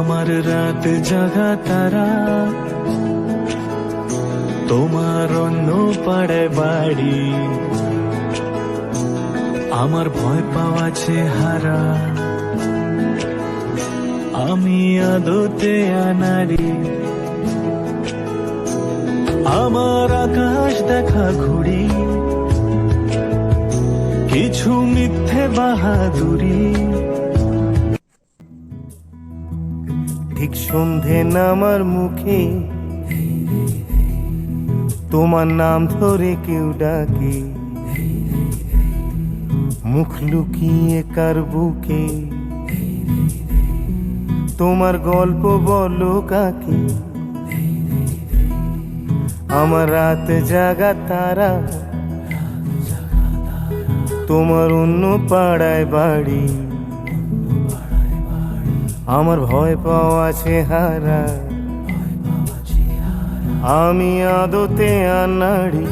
আমার রাত জাগা তারা, তোমার অন্য পাড়ায় বাড়ি। আমার ভয় পাওয়া চেহারা, আমি আদতে আনারি। আমার আকাশ দেখা ঘুড়ি, কিছু মিথ্যে বাহাদুরি। ঠিক সন্ধে নামার মুখে তোমার নাম ধরে কেউ ডাকে, মুখ লুকিয়ে কার বুকে তোমার গল্প বলো কাকে। আমার রাত জাগা তারা, তোমার অন্য পাড়ায় বাড়ি। আমার ভয় পাওয়া চেহারা, আমি আদতে আনাড়ি।